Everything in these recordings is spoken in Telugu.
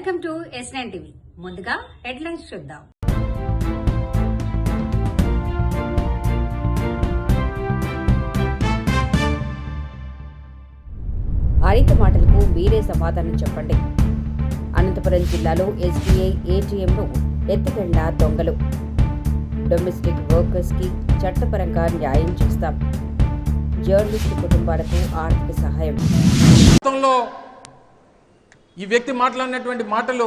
Welcome to S9 TV. ముందుగా హెడ్లైన్స్ చూద్దాం. అనిత మాటలకు మీరే సమాధానం చెప్పండి. అనంతపురం జిల్లాలో SBI ATMను ఎత్తుకెళ్లిన దొంగలు. డొమెస్టిక్ వర్కర్స్కి చట్టపరంగా న్యాయం చేస్తాం. జర్నలిస్టు కుటుంబాలకు ఆర్థిక సహాయం. ఈ వ్యక్తి మాట్లాడినటువంటి మాటలు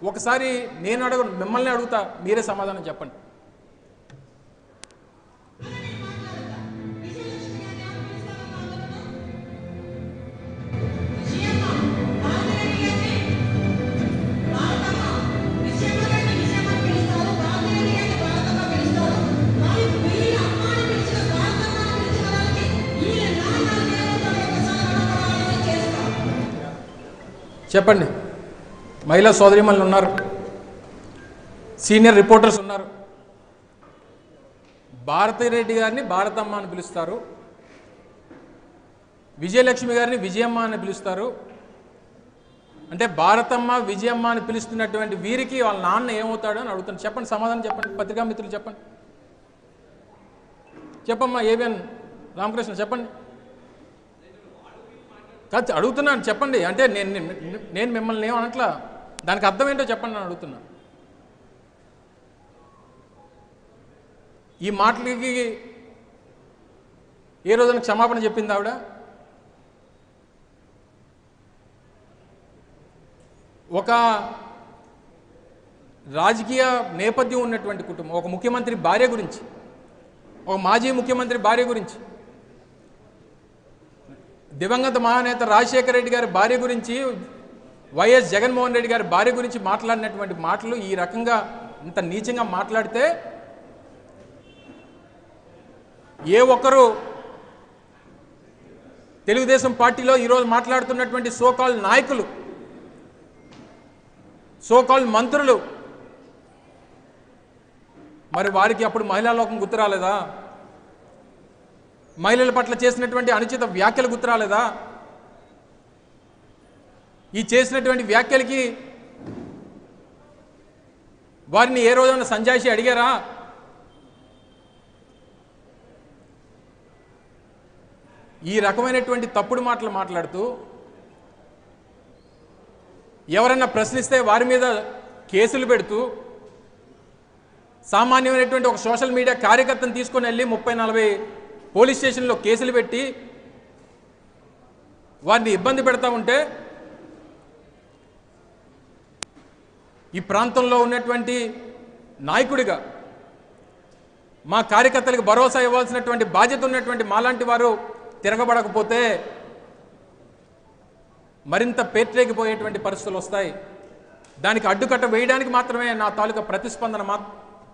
ఒకసారి మిమ్మల్ని అడుగుతా, మీరే సమాధానం చెప్పండి. చెప్పండి. మహిళా సోదరిమణులు ఉన్నారు, సీనియర్ రిపోర్టర్స్ ఉన్నారు. భారతిరెడ్డి గారిని భారతమ్మ అని పిలుస్తారు, విజయలక్ష్మి గారిని విజయమ్మ అని పిలుస్తారు. అంటే భారతమ్మ విజయమ్మ అని పిలుస్తున్నటువంటి వీరికి వాళ్ళ నాన్న ఏమవుతాడో అని అడుగుతాను. చెప్పండి, సమాధానం చెప్పండి. పత్రికా మిత్రులు చెప్పండి. చెప్పమ్మా ఏబిఎన్ రామకృష్ణ చెప్పండి. కాదు అడుగుతున్నాను, చెప్పండి. అంటే నేను మిమ్మల్ని ఏమనట్లా, దానికి అర్థం ఏంటో చెప్పండి అని అడుగుతున్నా. ఈ మాటలకి ఏ రోజున క్షమాపణ చెప్పింది ఆవిడ? ఒక రాజకీయ నేపథ్యం ఉన్నటువంటి కుటుంబం, ఒక ముఖ్యమంత్రి భార్య గురించి, ఒక మాజీ ముఖ్యమంత్రి భార్య గురించి, దివంగత మహానేత రాజశేఖర రెడ్డి గారి భార్య గురించి, వైఎస్ జగన్మోహన్ రెడ్డి గారి భార్య గురించి మాట్లాడినటువంటి మాటలు ఈ రకంగా ఇంత నీచంగా మాట్లాడితే ఏ ఒక్కరు తెలుగుదేశం పార్టీలో ఈరోజు మాట్లాడుతున్నటువంటి సోకాల్ నాయకులు, సోకాల్ మంత్రులు, మరి వారికి అప్పుడు మహిళా లోకం గుర్తురాలేదా? మహిళల పట్ల చేసినటువంటి అనుచిత వ్యాఖ్యలు గుర్తురాలేదా? ఈ చేసినటువంటి వ్యాఖ్యలకి వారిని ఏ రోజైనా సంజాయిషి అడిగారా? ఈ రకమైనటువంటి తప్పుడు మాటలు మాట్లాడుతూ ఎవరన్నా ప్రశ్నిస్తే వారి మీద కేసులు పెడుతూ సామాన్యమైనటువంటి ఒక సోషల్ మీడియా కార్యకర్తను తీసుకొని వెళ్ళి 30-40 పోలీస్ స్టేషన్లో కేసులు పెట్టి వారిని ఇబ్బంది పెడతా ఉంటే ఈ ప్రాంతంలో ఉన్నటువంటి నాయకుడిగా మా కార్యకర్తలకు భరోసా ఇవ్వాల్సినటువంటి బాధ్యత ఉన్నటువంటి మాలాంటి వారు తిరగబడకపోతే మరింత పేట్రేగిపోయేటువంటి పరిస్థితులు వస్తాయి. దానికి అడ్డుకట్ట వేయడానికి మాత్రమే నా తాలూకా ప్రతిస్పందన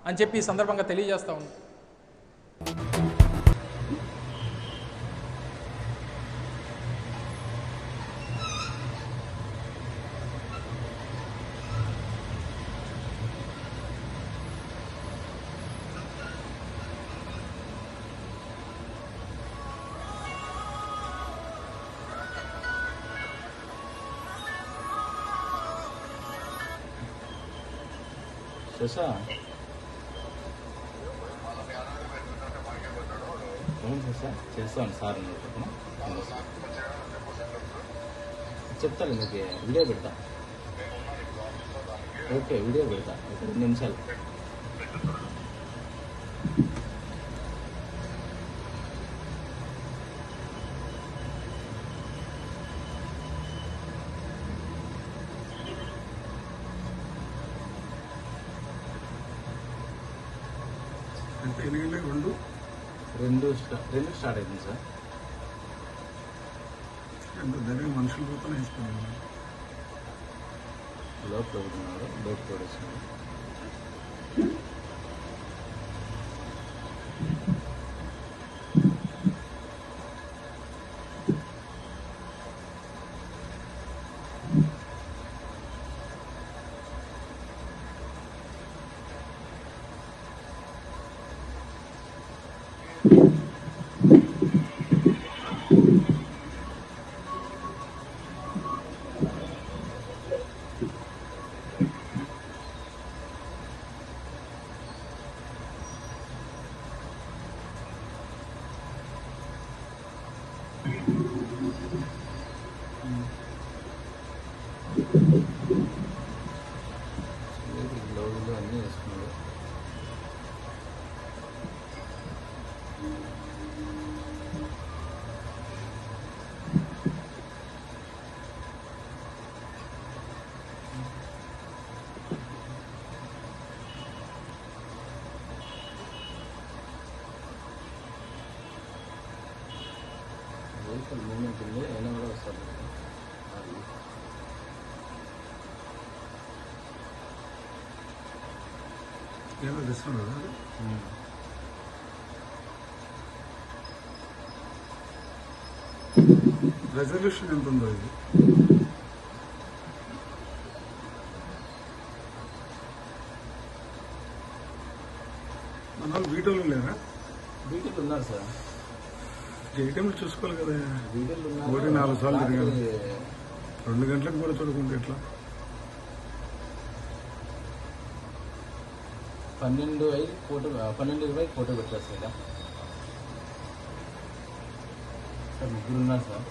అని చెప్పి ఈ సందర్భంగా తెలియజేస్తా ఉంది. చేస్తాను సార్, చెప్తాను మీకు వీడియో పెడతా. ఓకే వీడియో పెడతా, 2 నిమిషాలు. రెండు స్టార్ట్ అయింది సార్. దగ్గర మనుషులు పోతానే వేసుకున్నాను. లోపల ఉన్నారు, బయటకు వచ్చారు. ఏదో ఇస్తాను కదా అది. రెజల్యూషన్ ఎంత ఉందో ఇది? మన వాళ్ళు వీడియోలు లేరా? వీటిలో ఉన్నారు సార్, ఏటీఎంలు చూసుకోవాలి కదా. వీడియోలు ఒకటి 4 సార్లు తిరిగాను. 2 గంటలకు కూడా చూడకుంటే ఎట్లా? 12:05 ఫోటో 12:20 ఫోటో పెట్టారు సార్. సార్ ముగ్గురు ఉన్నారు సార్.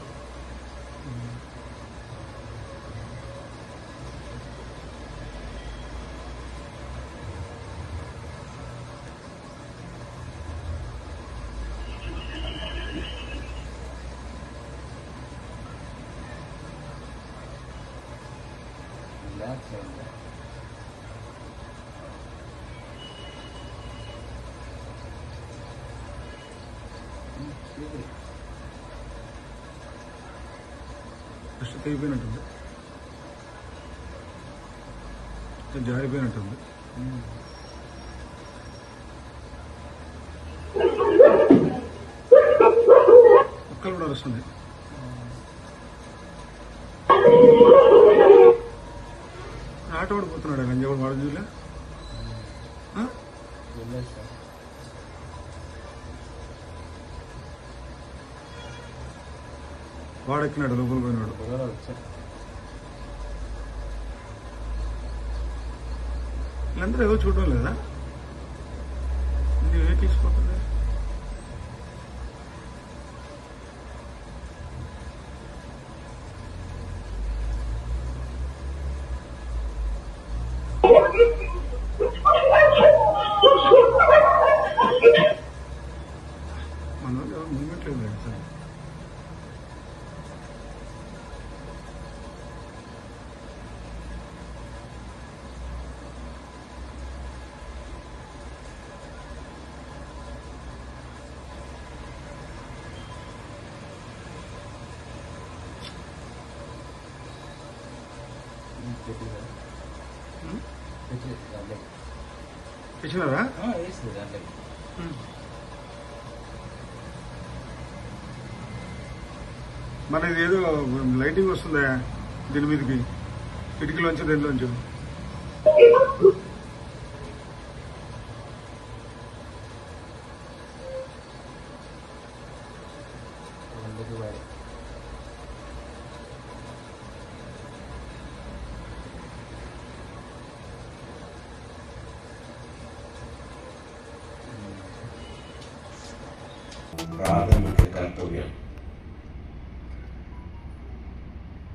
రిలాక్స్ అయ్యింది. ఫస్ట్ తెగిపోయినట్టుంది, జారిపోయినట్టుంది. ఒక్కరు కూడా వస్తుంది. ఆట పడిపోతున్నాడు గంజాడు వాడు చూలే. వెళ్ళలేదు సార్. వాడెక్కినాడు, లోపల పోయినాడు. బుధవారం వచ్చారు. వీళ్ళందరూ ఏదో చూడడం లేదా? ఇది వేకిచ్చిపోతుంది. మన వాళ్ళు ఎవరు మూమెంట్ లేదు సార్. తెచ్చినారా? వేస్తుంది దాంట్లోకి. మన ఇది ఏదో లైటింగ్ వస్తుందా దీని మీదకి, కిటికీలోంచి దేనిలోంచి? రెండుకి వాడే. ప్రాథమిక కర్తవ్యం.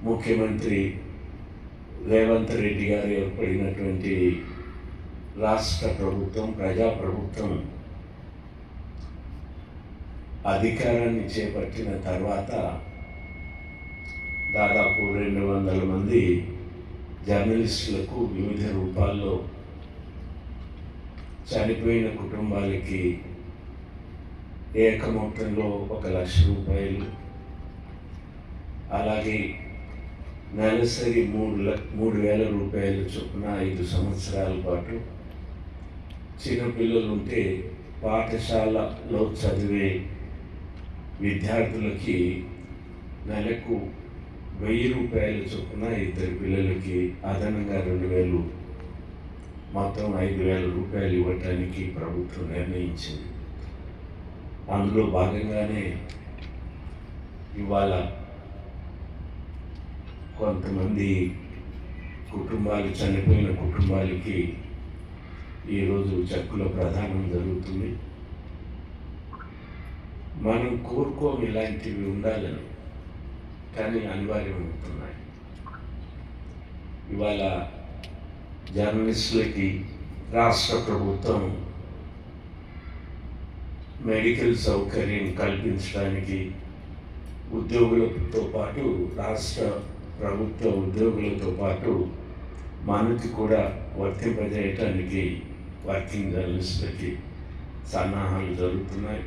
ముఖ్యమంత్రి రేవంత్ రెడ్డి గారు ఏర్పడినటువంటి రాష్ట్ర ప్రభుత్వం, ప్రజాప్రభుత్వం అధికారాన్ని చేపట్టిన తర్వాత దాదాపు 200 మంది జర్నలిస్టులకు వివిధ రూపాల్లో చనిపోయిన కుటుంబాలకి ఏకమొత్తంలో 1 లక్ష రూపాయలు, అలాగే నెలసరి 3,000 రూపాయలు చొప్పున 5 సంవత్సరాల పాటు చిన్నపిల్లలు ఉంటే పాఠశాలలో చదివే విద్యార్థులకి నెలకు 1,000 రూపాయలు చొప్పున 2 పిల్లలకి అదనంగా 2,000, మొత్తం 5,000 రూపాయలు ఇవ్వటానికి ప్రభుత్వం నిర్ణయించింది. అందులో భాగంగానే ఇవాళ కొంతమంది కుటుంబాలు, చనిపోయిన కుటుంబాలకి ఈరోజు చెక్కుల ప్రదానం జరుగుతుంది. మనం కోరుకోము ఇలాంటివి ఉండాలని, కానీ అనివార్యమవుతున్నాయి. ఇవాళ జర్నలిస్టులకి రాష్ట్ర ప్రభుత్వం మెడికల్ సౌకర్యం కల్పించడానికి ఉద్యోగులతో పాటు, రాష్ట్ర ప్రభుత్వ ఉద్యోగులతో పాటు మనకి కూడా వర్తింపజేయటానికి వర్కింగ్ జర్నలిస్టులకి సన్నాహాలు జరుగుతున్నాయి.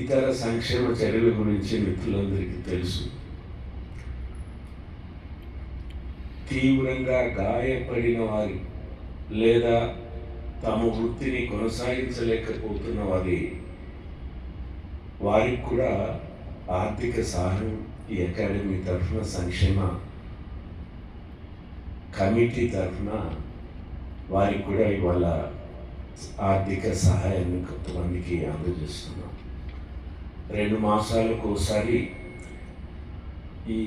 ఇతర సంక్షేమ చర్యల గురించి మిత్రులందరికీ తెలుసు. తీవ్రంగా గాయపడిన వారు లేదా తమ వృత్తిని కొనసాగించలేకపోతున్న వారికి కూడా ఆర్థిక సహాయం ఈ అకాడమీ తరఫున సంక్షేమ కమిటీ తరఫున వారికి కూడా ఇవాళ ఆర్థిక సహాయాన్ని కొంతమందికి అందజేస్తున్నాం. 2 మాసాలకు ఒకసారి ఈ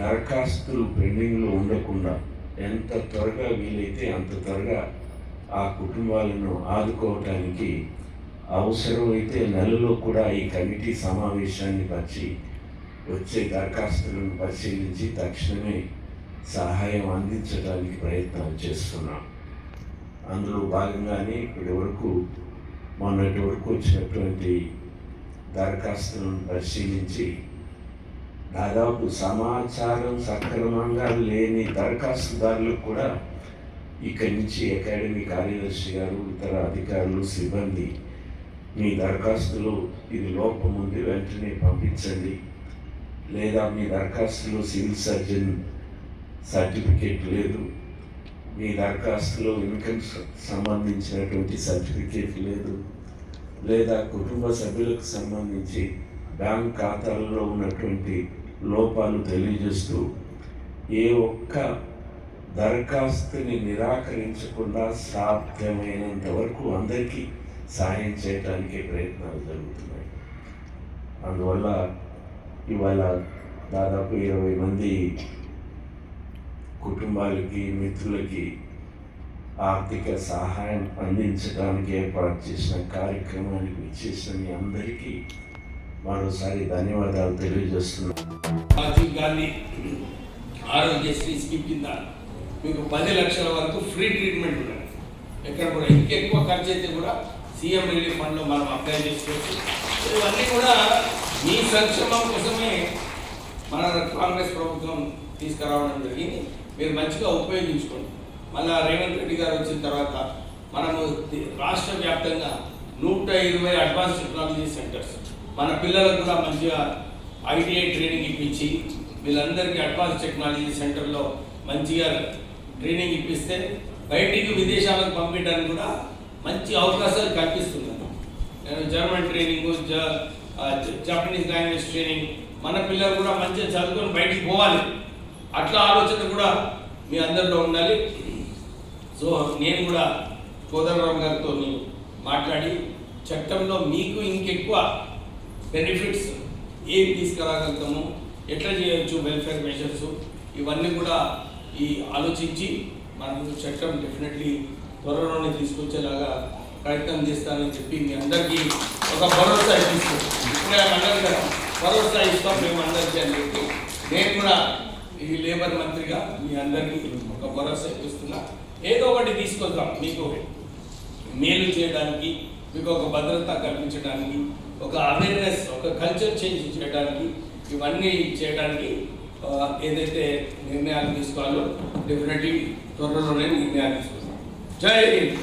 దరఖాస్తులు పెండింగ్లో ఉండకుండా ఎంత త్వరగా వీలైతే అంత త్వరగా ఆ కుటుంబాలను ఆదుకోవటానికి అవసరమైతే నెలలో కూడా ఈ కమిటీ సమావేశాన్ని వచ్చే దరఖాస్తులను పరిశీలించి తక్షణమే సహాయం అందించడానికి ప్రయత్నాలు చేస్తున్నాం. అందులో భాగంగానే మొన్నటి వరకు వచ్చినటువంటి దరఖాస్తులను పరిశీలించి దాదాపు సమాచారం సక్రమంగా లేని దరఖాస్తుదారులకు కూడా ఇక్కడి నుంచి అకాడమీ కార్యదర్శి గారు, ఇతర అధికారులు, సిబ్బంది మీ దరఖాస్తులో ఇది లోపం ఉంది వెంటనే పంపించండి, లేదా మీ దరఖాస్తులో సివిల్ సర్జన్ సర్టిఫికేట్ లేదు, మీ దరఖాస్తులో ఇన్కమ్ సంబంధించినటువంటి సర్టిఫికేట్ లేదు, లేదా కుటుంబ సభ్యులకు సంబంధించి బ్యాంక్ ఖాతాలలో ఉన్నటువంటి లోపాలు తెలియజేస్తూ ఏ ఒక్క దరఖాస్తుని నిరాకరించకుండా సాధ్యమైనంత వరకు అందరికీ సాయం చేయడానికి ప్రయత్నాలు జరుగుతున్నాయి. అందువల్ల ఇవాళ దాదాపు 20 మంది కుటుంబాలకి, మిత్రులకి ఆర్థిక సహాయం అందించడానికి ఏర్పాటు చేసిన కార్యక్రమానికి విచ్చేసిన మీ అందరికీ మరోసారి ధన్యవాదాలు తెలియజేస్తున్నాను. రాజీవ్ గాంధీ ఆరోగ్యశ్రీ స్కీమ్ కింద మీకు 10 లక్షల వరకు ఫ్రీ ట్రీట్మెంట్ ఉన్నది. ఎక్కడ కూడా ఇంకెక్కువ ఖర్చు అయితే కూడా సీఎం రిలీఫ్ ఫండ్లో మనం అప్లై చేసుకోవచ్చు. ఇవన్నీ కూడా మీ సంక్షేమం కోసమే మన కాంగ్రెస్ ప్రభుత్వం తీసుకురావడం జరిగింది. మీరు మంచిగా ఉపయోగించుకోండి. మళ్ళీ రేవంత్ రెడ్డి గారు వచ్చిన తర్వాత మనము రాష్ట్ర వ్యాప్తంగా 120 అడ్వాన్స్ టెక్నాలజీ సెంటర్స్ మన పిల్లలకు కూడా మంచిగా ఐటీఐ ట్రైనింగ్ ఇప్పించి వీళ్ళందరికీ అడ్వాన్స్ టెక్నాలజీ సెంటర్లో మంచిగా ట్రైనింగ్ ఇప్పిస్తే బయటికి విదేశాలకు పంపించడానికి కూడా మంచి అవకాశాలు కల్పిస్తున్నాను. నేను German training, Japanese language training, మన పిల్లలు కూడా మంచిగా చదువుకొని బయటికి పోవాలి. అట్లా ఆలోచన కూడా మీ అందరిలో ఉండాలి. సో నేను కూడా కోదండరామ్ గారితో మాట్లాడి చట్టంలో మీకు ఇంకెక్కువ బెనిఫిట్స్ ఏం తీసుకురాగలుగుతాము, ఎట్లా చేయొచ్చు, వెల్ఫేర్ మెజర్స్ ఇవన్నీ కూడా ఆలోచించి మనం చట్టం డెఫినెట్లీ త్వరలోనే తీసుకొచ్చేలాగా ప్రయత్నం చేస్తానని చెప్పి మీ అందరికీ ఒక భరోసా ఇస్తాం. ఇప్పుడే అందరికీ కదా భరోసా ఇస్తాం మేము అందరికీ అని చెప్పి నేను కూడా ఈ లేబర్ మంత్రిగా మీ అందరికీ ఒక భరోసా ఇస్తున్నా. ఏదో ఒకటి తీసుకొద్దాం, మీకు మేలు చేయడానికి, మీకు ఒక భద్రత కల్పించడానికి, ఒక అవేర్నెస్, ఒక కల్చర్ చేంజ్ చేయడానికి, ఇవన్నీ చేయడానికి ఏదైతే నిర్ణయాలు తీసుకోవాలో డెఫినెట్లీ త్వరలోనే నిర్ణయాలు తీసుకుంటాం. జై హింద్.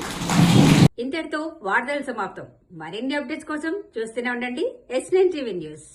ఇంతటితో వార్తలు సమాప్తం. మరిన్ని అప్డేట్స్ కోసం చూస్తూనే ఉండండి S9 టీవీ న్యూస్.